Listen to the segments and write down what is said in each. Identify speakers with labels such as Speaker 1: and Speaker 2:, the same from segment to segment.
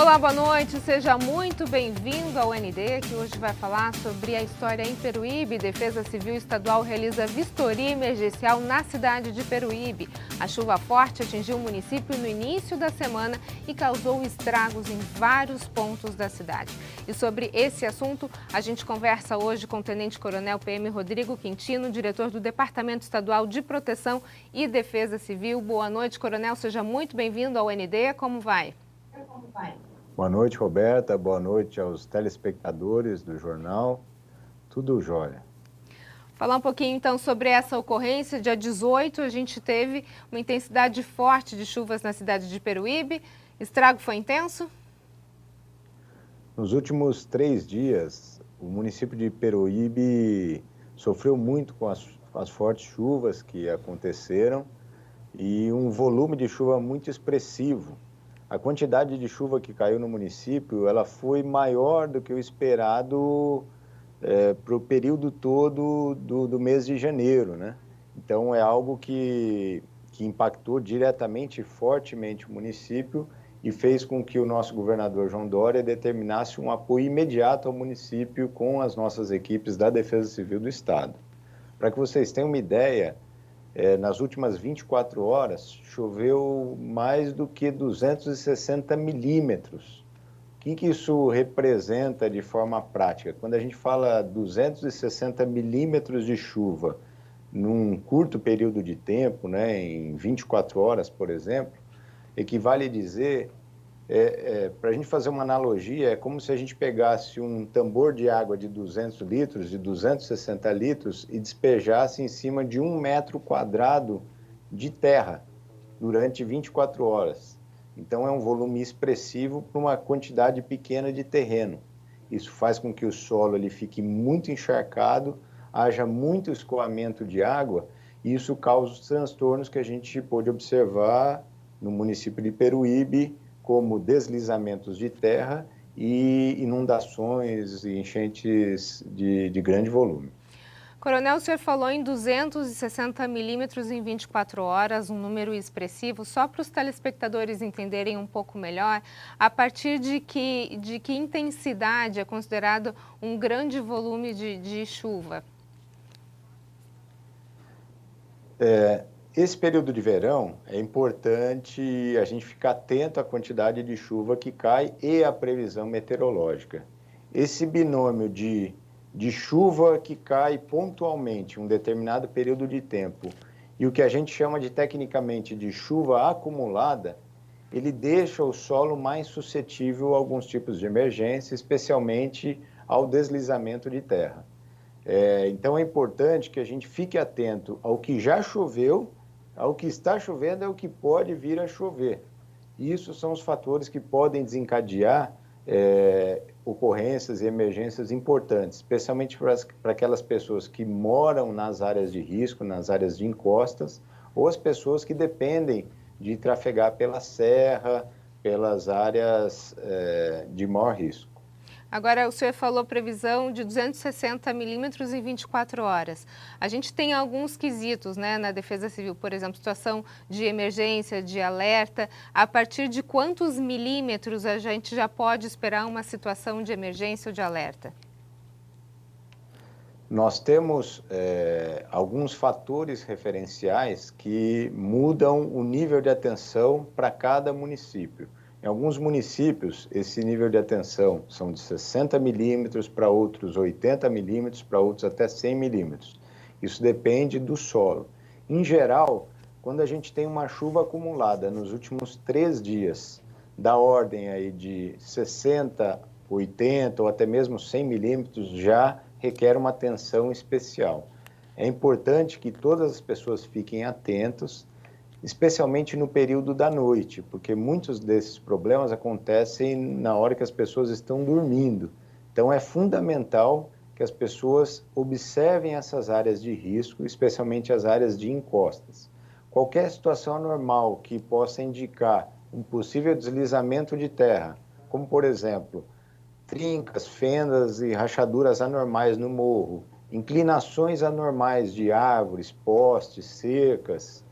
Speaker 1: Olá, boa noite, seja muito bem-vindo ao ND, que hoje vai falar sobre a história em Peruíbe. Defesa Civil Estadual realiza vistoria emergencial na cidade de Peruíbe. A chuva forte atingiu o município no início da semana e causou estragos em vários pontos da cidade. E sobre esse assunto, a gente conversa hoje com o Tenente Coronel PM Rodrigo Quintino, diretor do Departamento Estadual de Proteção e Defesa Civil. Boa noite, Coronel, seja muito bem-vindo ao ND. Como vai?
Speaker 2: Boa noite, Roberta. Boa noite aos telespectadores do jornal. Tudo jóia.
Speaker 1: Falar um pouquinho, então, sobre essa ocorrência. Dia 18, a gente teve uma intensidade forte de chuvas na cidade de Peruíbe. Estrago foi intenso?
Speaker 2: Nos últimos 3 dias, o município de Peruíbe sofreu muito com as fortes chuvas que aconteceram e um volume de chuva muito expressivo. A quantidade de chuva que caiu no município, ela foi maior do que o esperado para o período todo do mês de janeiro, né? Então, é algo que impactou diretamente e fortemente o município e fez com que o nosso governador João Dória determinasse um apoio imediato ao município com as nossas equipes da Defesa Civil do Estado. Para que vocês tenham uma ideia, nas últimas 24 horas, choveu mais do que 260 milímetros. O que isso representa de forma prática? Quando a gente fala 260 milímetros de chuva num curto período de tempo, né, em 24 horas, por exemplo, equivale a dizer, para a gente fazer uma analogia, é como se a gente pegasse um tambor de água de 200 litros, de 260 litros, e despejasse em cima de 1 metro quadrado de terra durante 24 horas. Então, é um volume expressivo para uma quantidade pequena de terreno. Isso faz com que o solo ele fique muito encharcado, haja muito escoamento de água, e isso causa os transtornos que a gente pôde observar no município de Peruíbe, como deslizamentos de terra e inundações e enchentes de grande volume.
Speaker 1: Coronel, o senhor falou em 260 milímetros em 24 horas, um número expressivo. Só para os telespectadores entenderem um pouco melhor, a partir de que intensidade é considerado um grande volume de chuva?
Speaker 2: Esse período de verão é importante a gente ficar atento à quantidade de chuva que cai e à previsão meteorológica. Esse binômio de chuva que cai pontualmente um determinado período de tempo e o que a gente chama de tecnicamente de chuva acumulada, ele deixa o solo mais suscetível a alguns tipos de emergência, especialmente ao deslizamento de terra. Então é importante que a gente fique atento ao que já choveu, ao que está chovendo é o que pode vir a chover. Isso são os fatores que podem desencadear ocorrências e emergências importantes, especialmente para aquelas pessoas que moram nas áreas de risco, nas áreas de encostas, ou as pessoas que dependem de trafegar pela serra, pelas áreas de maior risco.
Speaker 1: Agora, o senhor falou previsão de 260 milímetros em 24 horas. A gente tem alguns quesitos, né, na Defesa Civil, por exemplo, situação de emergência, de alerta. A partir de quantos milímetros a gente já pode esperar uma situação de emergência ou de alerta?
Speaker 2: Nós temos alguns fatores referenciais que mudam o nível de atenção para cada município. Em alguns municípios, esse nível de atenção são de 60 milímetros, para outros 80 milímetros, para outros até 100 milímetros. Isso depende do solo. Em geral, quando a gente tem uma chuva acumulada nos últimos 3 dias, da ordem aí de 60, 80 ou até mesmo 100 milímetros, já requer uma atenção especial. É importante que todas as pessoas fiquem atentas, especialmente no período da noite, porque muitos desses problemas acontecem na hora que as pessoas estão dormindo. Então, é fundamental que as pessoas observem essas áreas de risco, especialmente as áreas de encostas. Qualquer situação anormal que possa indicar um possível deslizamento de terra, como, por exemplo, trincas, fendas e rachaduras anormais no morro, inclinações anormais de árvores, postes, cercas,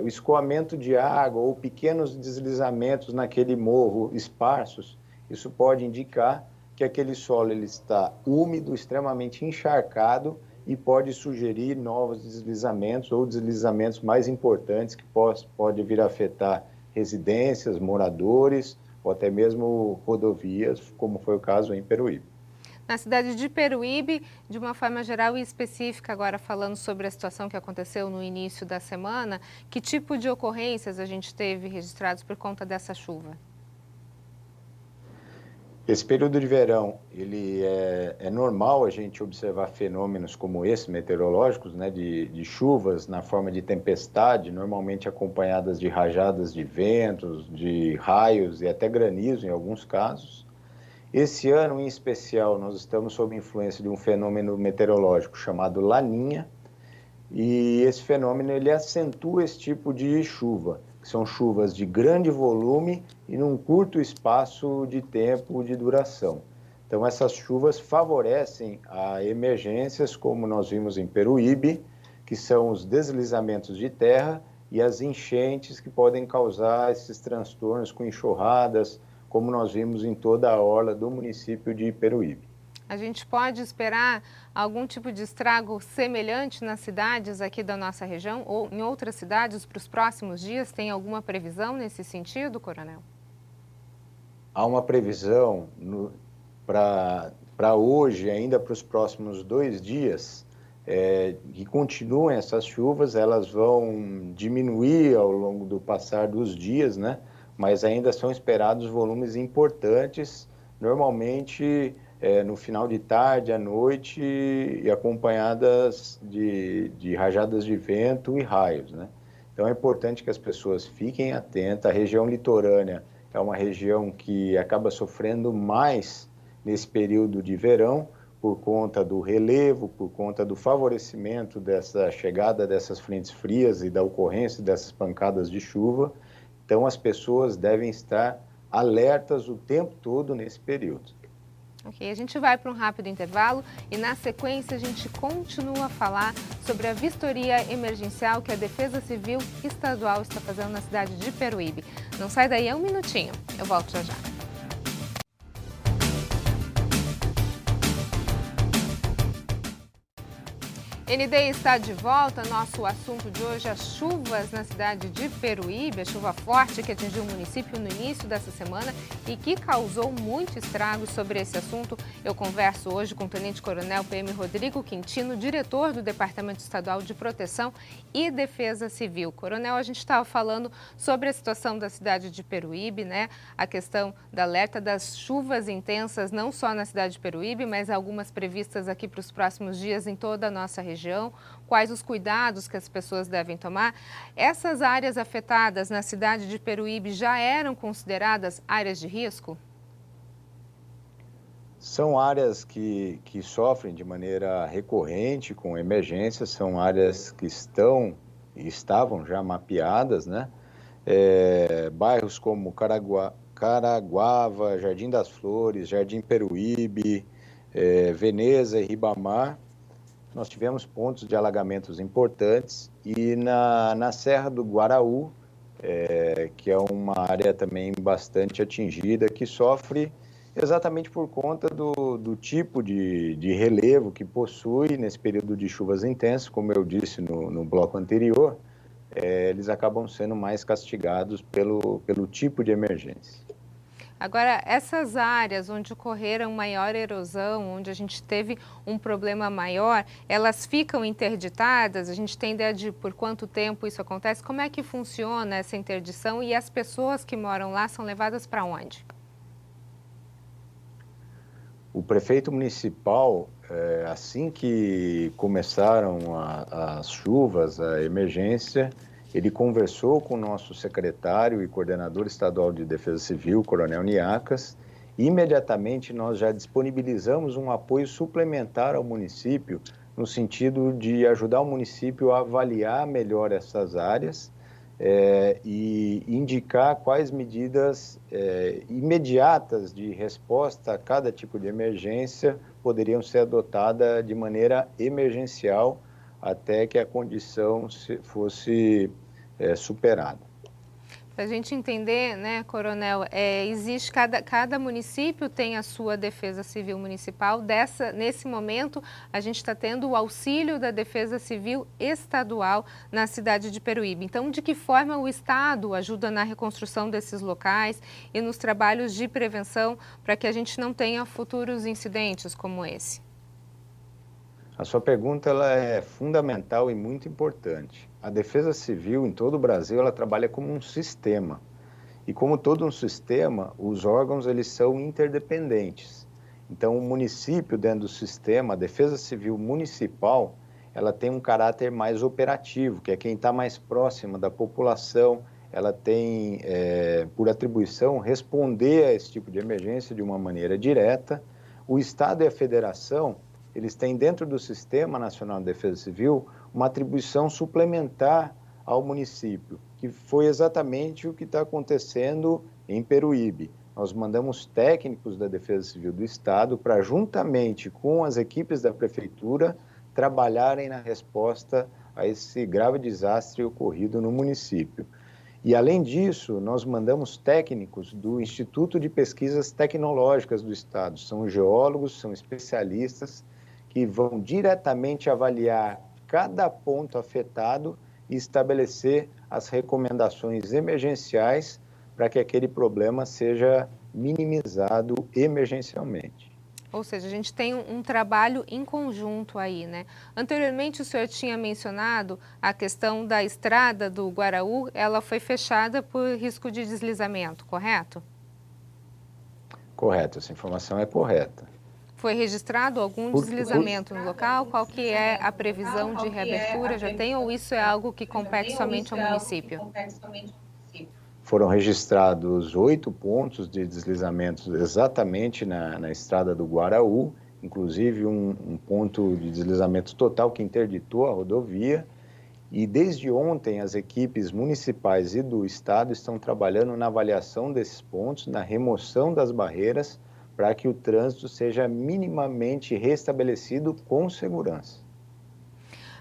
Speaker 2: o escoamento de água ou pequenos deslizamentos naquele morro esparsos, isso pode indicar que aquele solo ele está úmido, extremamente encharcado e pode sugerir novos deslizamentos ou deslizamentos mais importantes que pode vir a afetar residências, moradores ou até mesmo rodovias, como foi o caso em Peruíbe.
Speaker 1: Na cidade de Peruíbe, de uma forma geral e específica, agora falando sobre a situação que aconteceu no início da semana, que tipo de ocorrências a gente teve registrados por conta dessa chuva?
Speaker 2: Esse período de verão, ele é normal a gente observar fenômenos como esse, meteorológicos, né, de chuvas na forma de tempestade, normalmente acompanhadas de rajadas de ventos, de raios e até granizo em alguns casos. Esse ano, em especial, nós estamos sob influência de um fenômeno meteorológico chamado Laninha, e esse fenômeno ele acentua esse tipo de chuva, que são chuvas de grande volume e num curto espaço de tempo de duração. Então, essas chuvas favorecem a emergências, como nós vimos em Peruíbe, que são os deslizamentos de terra e as enchentes que podem causar esses transtornos com enxurradas, como nós vimos em toda a orla do município de Peruíbe.
Speaker 1: A gente pode esperar algum tipo de estrago semelhante nas cidades aqui da nossa região ou em outras cidades para os próximos dias? Tem alguma previsão nesse sentido, Coronel?
Speaker 2: Há uma previsão para hoje, ainda para os próximos 2 dias, que continuem essas chuvas, elas vão diminuir ao longo do passar dos dias, né? Mas ainda são esperados volumes importantes, normalmente no final de tarde, à noite, e acompanhadas de rajadas de vento e raios, né? Então é importante que as pessoas fiquem atentas. A região litorânea é uma região que acaba sofrendo mais nesse período de verão, por conta do relevo, por conta do favorecimento dessa chegada dessas frentes frias e da ocorrência dessas pancadas de chuva. Então, as pessoas devem estar alertas o tempo todo nesse período.
Speaker 1: Ok, a gente vai para um rápido intervalo e na sequência a gente continua a falar sobre a vistoria emergencial que a Defesa Civil Estadual está fazendo na cidade de Peruíbe. Não sai daí, é um minutinho, eu volto já já. ND está de volta. Nosso assunto de hoje é as chuvas na cidade de Peruíbe, a chuva forte que atingiu o município no início dessa semana e que causou muito estrago. Sobre esse assunto, eu converso hoje com o Tenente Coronel PM Rodrigo Quintino, diretor do Departamento Estadual de Proteção e Defesa Civil. Coronel, a gente estava falando sobre a situação da cidade de Peruíbe, né? A questão da alerta das chuvas intensas, não só na cidade de Peruíbe, mas algumas previstas aqui para os próximos dias em toda a nossa região. Quais os cuidados que as pessoas devem tomar? Essas áreas afetadas na cidade de Peruíbe já eram consideradas áreas de risco?
Speaker 2: São áreas que sofrem de maneira recorrente com emergências, são áreas que estavam já mapeadas, né? Bairros como Caraguava, Jardim das Flores, Jardim Peruíbe, Veneza e Ribamar. Nós tivemos pontos de alagamentos importantes e na Serra do Guaraú, que é uma área também bastante atingida, que sofre exatamente por conta do tipo de relevo que possui nesse período de chuvas intensas, como eu disse no bloco anterior, eles acabam sendo mais castigados pelo tipo de emergência.
Speaker 1: Agora, essas áreas onde ocorreram maior erosão, onde a gente teve um problema maior, elas ficam interditadas? A gente tem ideia de por quanto tempo isso acontece? Como é que funciona essa interdição e as pessoas que moram lá são levadas para onde?
Speaker 2: O prefeito municipal, assim que começaram as chuvas, a emergência, ele conversou com o nosso secretário e coordenador estadual de Defesa Civil, Coronel Niacas, e imediatamente nós já disponibilizamos um apoio suplementar ao município, no sentido de ajudar o município a avaliar melhor essas áreas e indicar quais medidas imediatas de resposta a cada tipo de emergência poderiam ser adotadas de maneira emergencial até que a condição fosse superada.
Speaker 1: Para a gente entender, né, Coronel, existe cada município tem a sua defesa civil municipal. Nesse momento, a gente está tendo o auxílio da defesa civil estadual na cidade de Peruíbe. Então, de que forma o Estado ajuda na reconstrução desses locais e nos trabalhos de prevenção para que a gente não tenha futuros incidentes como esse?
Speaker 2: A sua pergunta ela é fundamental e muito importante. A Defesa Civil em todo o Brasil ela trabalha como um sistema. E como todo um sistema, os órgãos eles são interdependentes. Então, o município dentro do sistema, a Defesa Civil Municipal, ela tem um caráter mais operativo, que é quem está mais próxima da população. Ela tem, por atribuição, responder a esse tipo de emergência de uma maneira direta. O Estado e a Federação eles têm dentro do Sistema Nacional de Defesa Civil uma atribuição suplementar ao município, que foi exatamente o que está acontecendo em Peruíbe. Nós mandamos técnicos da Defesa Civil do Estado para, juntamente com as equipes da Prefeitura, trabalharem na resposta a esse grave desastre ocorrido no município. E, além disso, nós mandamos técnicos do Instituto de Pesquisas Tecnológicas do Estado. São geólogos, são especialistas que vão diretamente avaliar cada ponto afetado e estabelecer as recomendações emergenciais para que aquele problema seja minimizado emergencialmente.
Speaker 1: Ou seja, a gente tem um trabalho em conjunto aí, né? Anteriormente o senhor tinha mencionado a questão da estrada do Guaraú, ela foi fechada por risco de deslizamento, correto?
Speaker 2: Correto, essa informação é correta.
Speaker 1: Foi registrado algum deslizamento no local? Qual que é a previsão de reabertura? Já tem ou isso é algo que compete somente ao município?
Speaker 2: Foram registrados 8 pontos de deslizamentos exatamente na estrada do Guaraú, inclusive um ponto de deslizamento total que interditou a rodovia. E desde ontem as equipes municipais e do estado estão trabalhando na avaliação desses pontos, na remoção das barreiras, para que o trânsito seja minimamente restabelecido com segurança.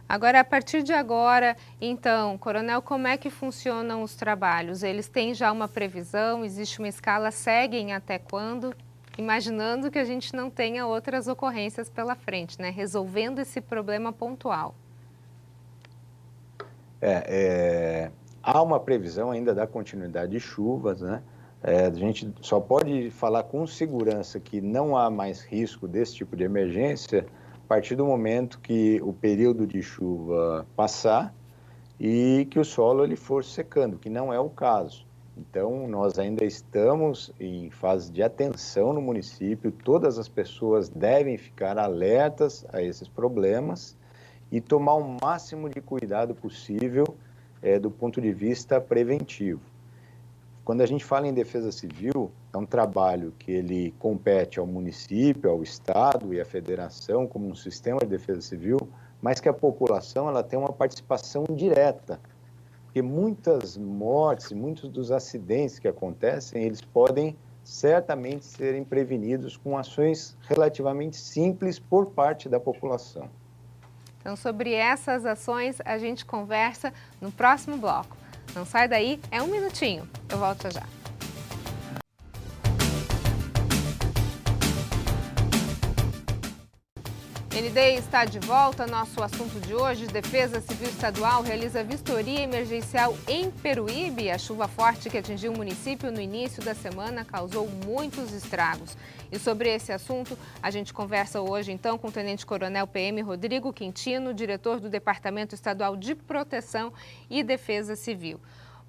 Speaker 1: Agora, a partir de agora, então, Coronel, como é que funcionam os trabalhos? Eles têm já uma previsão? Existe uma escala? Seguem até quando? Imaginando que a gente não tenha outras ocorrências pela frente, né? Resolvendo esse problema pontual.
Speaker 2: Há uma previsão ainda da continuidade de chuvas, né? A gente só pode falar com segurança que não há mais risco desse tipo de emergência a partir do momento que o período de chuva passar e que o solo ele for secando, que não é o caso. Então, nós ainda estamos em fase de atenção no município, todas as pessoas devem ficar alertas a esses problemas e tomar o máximo de cuidado possível do ponto de vista preventivo. Quando a gente fala em defesa civil, é um trabalho que ele compete ao município, ao estado e à federação como um sistema de defesa civil, mas que a população ela tem uma participação direta, porque muitas mortes, muitos dos acidentes que acontecem, eles podem certamente serem prevenidos com ações relativamente simples por parte da população.
Speaker 1: Então, sobre essas ações, a gente conversa no próximo bloco. Não sai daí, é um minutinho. Eu volto já. ND está de volta. Nosso assunto de hoje, Defesa Civil Estadual realiza vistoria emergencial em Peruíbe. A chuva forte que atingiu o município no início da semana causou muitos estragos. E sobre esse assunto, a gente conversa hoje então com o Tenente Coronel PM Rodrigo Quintino, diretor do Departamento Estadual de Proteção e Defesa Civil.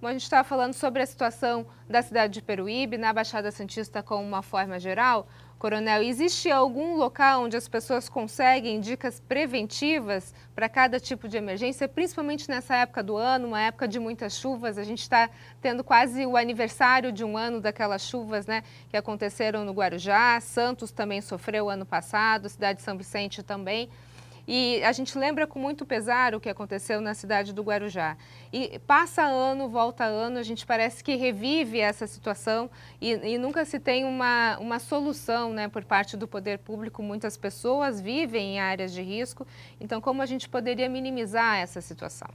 Speaker 1: Bom, a gente estava falando sobre a situação da cidade de Peruíbe, na Baixada Santista com uma forma geral. Coronel, existe algum local onde as pessoas conseguem dicas preventivas para cada tipo de emergência, principalmente nessa época do ano, uma época de muitas chuvas? A gente está tendo quase o aniversário de um ano daquelas chuvas, né, que aconteceram no Guarujá. Santos também sofreu ano passado, a cidade de São Vicente também. E a gente lembra com muito pesar o que aconteceu na cidade do Guarujá. E passa ano, volta ano, a gente parece que revive essa situação e nunca se tem uma solução, né, por parte do poder público. Muitas pessoas vivem em áreas de risco. Então, como a gente poderia minimizar essa situação?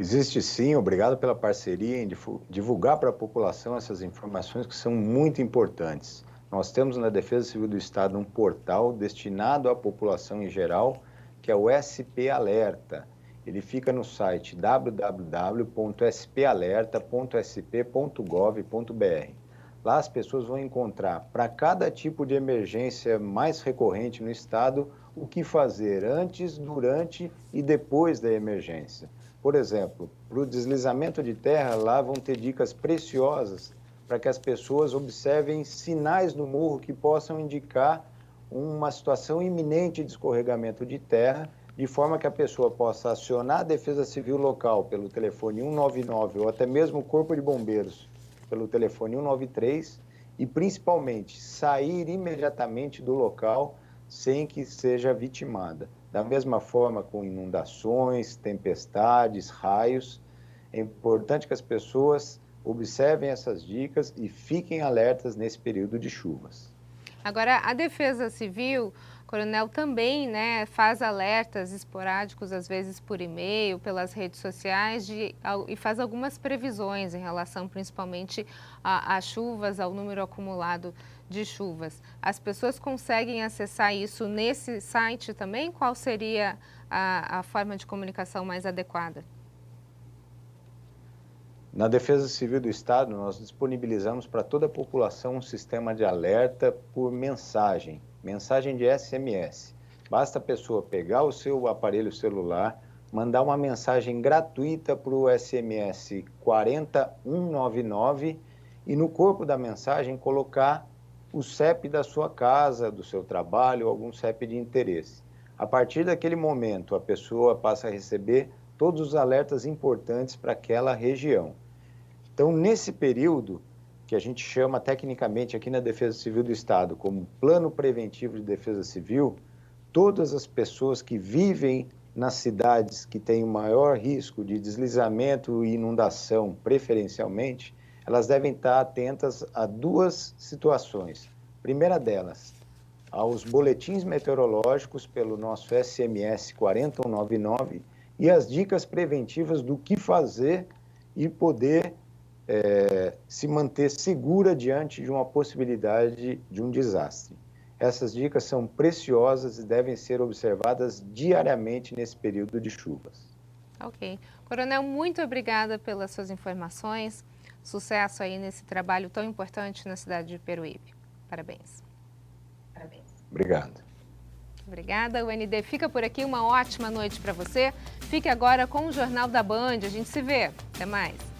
Speaker 2: Existe sim, obrigado pela parceria em divulgar para a população essas informações que são muito importantes. Nós temos na Defesa Civil do Estado um portal destinado à população em geral, que é o SP Alerta. Ele fica no site www.spalerta.sp.gov.br. Lá as pessoas vão encontrar, para cada tipo de emergência mais recorrente no estado, o que fazer antes, durante e depois da emergência. Por exemplo, para o deslizamento de terra, lá vão ter dicas preciosas para que as pessoas observem sinais no morro que possam indicar uma situação iminente de escorregamento de terra, de forma que a pessoa possa acionar a Defesa Civil local pelo telefone 199 ou até mesmo o Corpo de Bombeiros pelo telefone 193 e, principalmente, sair imediatamente do local sem que seja vitimada. Da mesma forma com inundações, tempestades, raios, é importante que as pessoas observem essas dicas e fiquem alertas nesse período de chuvas.
Speaker 1: Agora, a Defesa Civil, Coronel, também, né, faz alertas esporádicos, às vezes por e-mail, pelas redes sociais, e faz algumas previsões em relação principalmente a chuvas, ao número acumulado de chuvas. As pessoas conseguem acessar isso nesse site também? Qual seria a forma de comunicação mais adequada?
Speaker 2: Na Defesa Civil do Estado, nós disponibilizamos para toda a população um sistema de alerta por mensagem de SMS. Basta a pessoa pegar o seu aparelho celular, mandar uma mensagem gratuita para o SMS 40199 e no corpo da mensagem colocar o CEP da sua casa, do seu trabalho, algum CEP de interesse. A partir daquele momento, a pessoa passa a receber todos os alertas importantes para aquela região. Então, nesse período, que a gente chama tecnicamente aqui na Defesa Civil do Estado como Plano Preventivo de Defesa Civil, todas as pessoas que vivem nas cidades que têm o maior risco de deslizamento e inundação, preferencialmente, elas devem estar atentas a duas situações. Primeira delas, aos boletins meteorológicos pelo nosso SMS 40199 e as dicas preventivas do que fazer e poder se manter segura diante de uma possibilidade de um desastre. Essas dicas são preciosas e devem ser observadas diariamente nesse período de chuvas.
Speaker 1: Ok. Coronel, muito obrigada pelas suas informações. Sucesso aí nesse trabalho tão importante na cidade de Peruíbe. Parabéns.
Speaker 2: Obrigado.
Speaker 1: Obrigada. O UND fica por aqui. Uma ótima noite para você. Fique agora com o Jornal da Band. A gente se vê. Até mais.